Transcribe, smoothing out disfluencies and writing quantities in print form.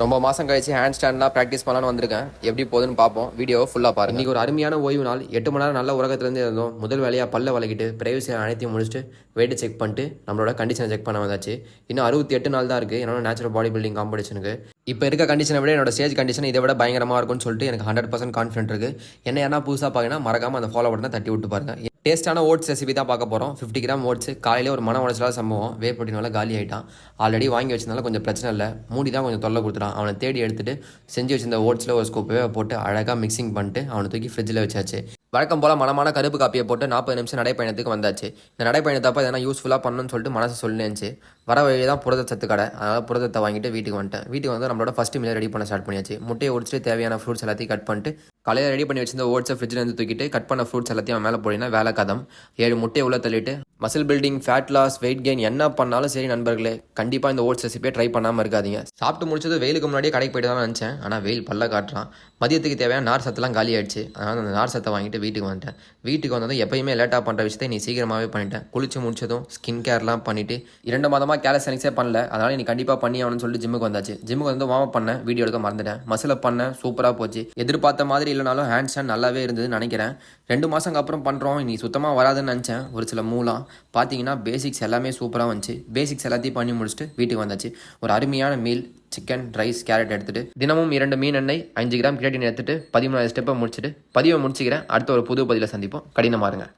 ரொம்ப மாதம் கழிச்சு ஹேண்ட் ஸ்டாண்ட்லாம் ப்ராக்டிஸ் பண்ணலான்னு வந்திருக்கேன். எப்படி போகுதுன்னு பார்ப்போம். வீடியோ ஃபுல்லாக பாருங்க. இன்றைக்கி ஒரு அருமையான ஓய்வு நாள். 8 மணி நேரம் நல்ல உலகத்துலேருந்து இருந்தோம். முதல் வேலையாக பல்ல வளக்கிட்டு பிரைவசி அனைத்தையும் முடிச்சுட்டு வெயிட்டு செக் பண்ணிட்டு நம்மளோட கண்டிஷனை செக் பண்ண வந்தாச்சு. இன்னும் 68 நாள் தான் இருக்குது என்னோட நேச்சுரல் பாடி பில்டிங் காம்படிஷனுக்கு. இப்போ இருக்க கண்டிஷனை விட என்னோட ஸ்டேஜ் கண்டிஷன் இதை விட பயங்கரமாக இருக்கும்னு சொல்லிட்டு எனக்கு 100% கான்ஃபிடென்ட் இருக்குது. என்ன யாரா புதுசாக பார்க்கணும் மறக்காமல் அந்த ஃபாலோ பட்டனை தட்டி விட்டு பாருங்க. டேஸ்ட்டான ஓட்ஸ் ரெசிபி தான் பார்க்க போகிறோம். 50 கிராம் ஓட்ஸ். காலையில் ஒரு மன உடச்சலாக சம்பவம். வே ப்ரோட்டீனால காலி ஆகிட்டான். ஆல்ரெடி வாங்கி வச்சதுனால கொஞ்சம் பிரச்சனை இல்லை. மூடி தான் கொஞ்சம் தொல்லை கொடுத்துட்டான். அவனை தேடி எடுத்துட்டு செஞ்சு வச்சிருந்த ஓட்ஸில் ஒரு ஸ்கூப்பே போட்டு அழகாக மிக்சிங் பண்ணிட்டு அவனை தூக்கி ஃப்ரிட்ஜில் வச்சாச்சு. வழக்கம் போல் மனமான கருப்பு காப்பியை போட்டு 40 நிமிஷம் நடைப்பயணத்துக்கு வந்தாச்சு. இந்த நடைப்பயணத்தப்போ எதனா யூஸ்ஃபுல்லாக பண்ணணும்னு சொல்லிட்டு மனசு சொல்லிச்சு. வர வழியே தான் புரத சத்து கடை. அதனால் புரதத்தை வாங்கிட்டு வீட்டுக்கு வந்துட்டேன். வீட்டுக்கு வந்து நம்மளோட ஃபஸ்ட் மீலை ரெடி பண்ண ஸ்டார்ட் பண்ணியாச்சு. முட்டையை உடிச்சிட்டு தேவையான ஃப்ரூட்ஸ் எல்லாத்தையும் கட் பண்ணிட்டு காலையில் ரெடி பண்ணி வச்சிருந்த ஓட்ஸை ஃப்ரிட்ஜில் தூக்கிட்டு கட் பண்ண ஃப்ரூட்ஸ் எல்லாத்தையும் மேலே போடினா வேலை கதம். 7 முட்டையை உள்ள தள்ளிட்டு muscle building, fat loss, weight gain என்ன பண்ணாலும் சரி நண்பர்களே, கண்டிப்பாக இந்த ஓட்ஸ் ரெசிபியை ட்ரை பண்ணாமல் இருக்காதீங்க. சாப்பிட்டு முடிச்சது வெயிலுக்கு முன்னாடியே கடைக்கு போய்ட்டு தான் நினச்சேன். ஆனால் வெயில் பல்ல காட்டுறான். மதியத்துக்கு தேவையான நார் சத்தெல்லாம் காலி ஆயிடுச்சு. அதனால் அந்த நார் சத்தை வாங்கிட்டு வீட்டுக்கு வந்துட்டேன். வீட்டுக்கு வந்ததும் எப்பயுமே லேட்டாக பண்ணுற விஷயத்தை நீ சீக்கிரமாகவே பண்ணிட்டேன். குளிச்சு முடிச்சதும் ஸ்கின் கேர்லாம் பண்ணிவிட்டு 2 மாதமாக கேலஸ்டனிக்ஸே பண்ணல. அதனால் நீ கண்டிப்பாக பண்ணி ஆகணும்னு சொல்லிட்டு ஜிம்முக்கு வந்தாச்சு. ஜிம்முக்கு வந்து வார்ம் பண்ண வீடியோ எடுக்க மறந்துட்டேன். மசிலை பண்ண சூப்பராக போச்சு. எதிர்பார்த்த மாதிரி இல்லைனாலும் ஹேண்ட் ஸ்டாண்ட் நல்லாவே இருந்ததுன்னு நினைக்கிறேன். 2 மாதங்க அப்புறம் பண்ணுறோம். நீ சுத்தமாக வராதுன்னு நினச்சேன். ஒரு சில மூலம் பார்த்தீங்கன்னா பேசிக்ஸ் எல்லாமே சூப்பராக வந்துச்சு. பேசிக்ஸ் எல்லாத்தையும் பண்ணி முடிச்சுட்டு வீட்டுக்கு வந்தாச்சு. ஒரு அருமையான மீல், சிக்கன், ரைஸ், கேரட் எடுத்துட்டு தினமும் 2 மீன் எண்ணெய், 5 கிராம் கிரேட்டின் எடுத்துட்டு 13 ஸ்டெப்பை முடிச்சுட்டு பதிவை முடிச்சுக்கிறேன். அடுத்த ஒரு புது பதிவில் சந்திப்போம். கடினமாக இருங்க.